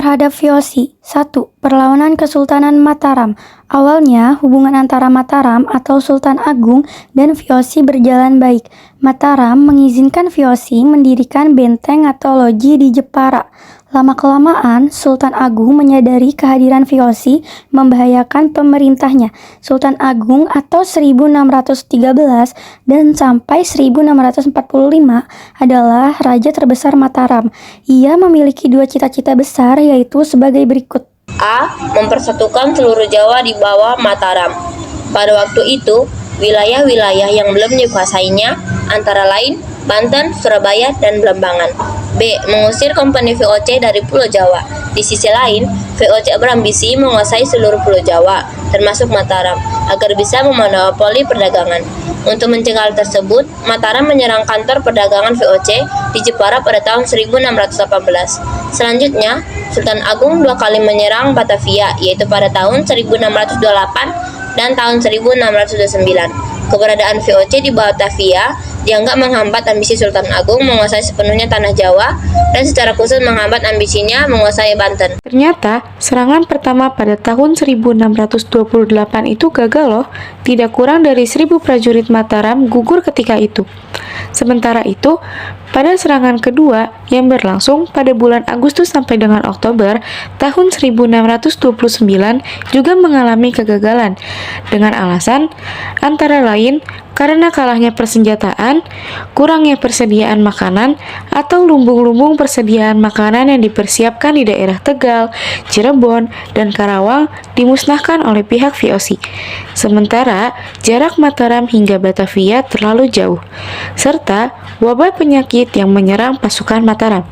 terhadap VOC. 1. Perlawanan Kesultanan Mataram. Awalnya, hubungan antara Mataram atau Sultan Agung dan VOC berjalan baik. Mataram mengizinkan VOC mendirikan benteng atau loji di Jepara. Lama-kelamaan, Sultan Agung menyadari kehadiran VOC membahayakan pemerintahnya. Sultan Agung atau 1613 dan sampai 1645 adalah raja terbesar Mataram. Ia memiliki dua cita-cita besar, yaitu sebagai berikut. A. Mempersatukan seluruh Jawa di bawah Mataram. Pada waktu itu, wilayah-wilayah yang belum dikuasainya antara lain Banten, Surabaya, dan Belambangan. B. Mengusir kompeni VOC dari Pulau Jawa. Di sisi lain, VOC berambisi menguasai seluruh Pulau Jawa, termasuk Mataram, agar bisa memonopoli perdagangan. Untuk mencegah hal tersebut, Mataram menyerang kantor perdagangan VOC di Jepara pada tahun 1618. Selanjutnya, Sultan Agung dua kali menyerang Batavia, yaitu pada tahun 1628 dan tahun 1629. Keberadaan VOC di Batavia dianggap menghambat ambisi Sultan Agung menguasai sepenuhnya tanah Jawa dan secara khusus menghambat ambisinya menguasai Banten. Ternyata, serangan pertama pada tahun 1628 itu gagal loh. Tidak kurang dari 1.000 prajurit Mataram gugur ketika itu. Sementara itu, pada serangan kedua yang berlangsung pada bulan Agustus sampai dengan Oktober tahun 1629 juga mengalami kegagalan dengan alasan antara lain karena kalahnya persenjataan, kurangnya persediaan makanan, atau lumbung-lumbung persediaan makanan yang dipersiapkan di daerah Tegal, Cirebon, dan Karawang dimusnahkan oleh pihak VOC. Sementara jarak Mataram hingga Batavia terlalu jauh, serta wabah penyakit yang menyerang pasukan Mataram.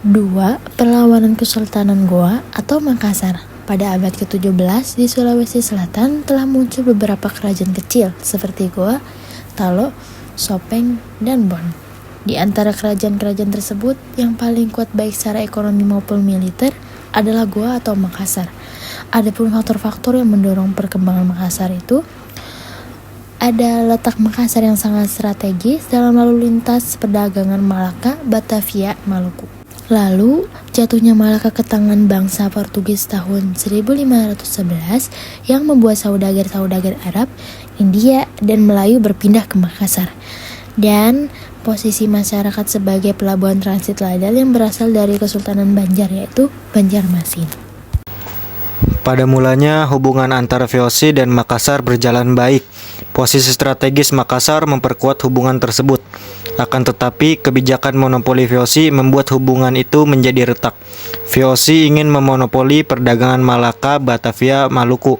2. Perlawanan Kesultanan Goa atau Makassar. Pada abad ke-17 di Sulawesi Selatan telah muncul beberapa kerajaan kecil seperti Goa, Talo, Sopeng, dan Bon. Di antara kerajaan-kerajaan tersebut, yang paling kuat baik secara ekonomi maupun militer adalah Goa atau Makassar. Adapun faktor-faktor yang mendorong perkembangan Makassar itu ada letak Makassar yang sangat strategis dalam lalu lintas perdagangan Malaka, Batavia, Maluku. Lalu, jatuhnya Malaka ke tangan bangsa Portugis tahun 1511 yang membuat saudagar-saudagar Arab, India, dan Melayu berpindah ke Makassar. Dan posisi masyarakat sebagai pelabuhan transit ladang yang berasal dari Kesultanan Banjar, yaitu Banjarmasin. Pada mulanya, hubungan antara VOC dan Makassar berjalan baik. Posisi strategis Makassar memperkuat hubungan tersebut. Akan tetapi, kebijakan monopoli VOC membuat hubungan itu menjadi retak. VOC ingin memonopoli perdagangan Malaka, Batavia, Maluku.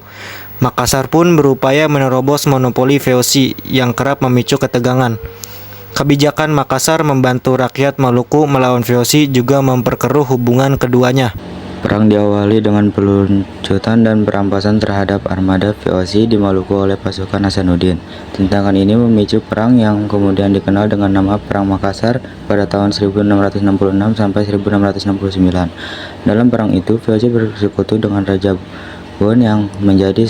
Makassar pun berupaya menerobos monopoli VOC yang kerap memicu ketegangan. Kebijakan Makassar membantu rakyat Maluku melawan VOC juga memperkeruh hubungan keduanya. Perang diawali dengan peluncuran dan perampasan terhadap armada VOC di Maluku oleh pasukan Hasanuddin. Tindakan ini memicu perang yang kemudian dikenal dengan nama Perang Makassar pada tahun 1666 sampai 1669. Dalam perang itu, VOC bersekutu dengan Raja Bon yang menjadi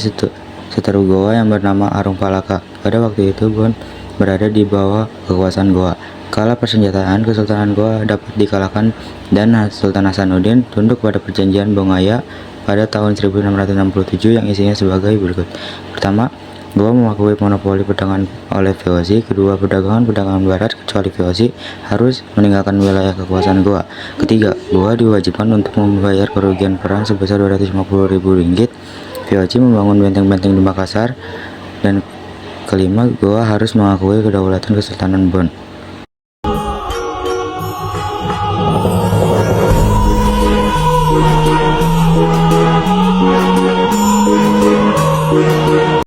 seteru Goa yang bernama Arung Palaka. Pada waktu itu, Bon berada di bawah kekuasaan Goa. Kala persenjataan, Kesultanan Goa dapat dikalahkan dan Sultan Hasanuddin tunduk pada perjanjian Bongaya pada tahun 1667 yang isinya sebagai berikut. Pertama, Goa mengakui monopoli perdagangan oleh VOC. Kedua, perdagangan barat kecuali VOC harus meninggalkan wilayah kekuasaan Goa. Ketiga, Goa diwajibkan untuk membayar kerugian perang sebesar Rp250.000. VOC membangun benteng-benteng di Makassar. Dan kelima, Goa harus mengakui kedaulatan Kesultanan Bon.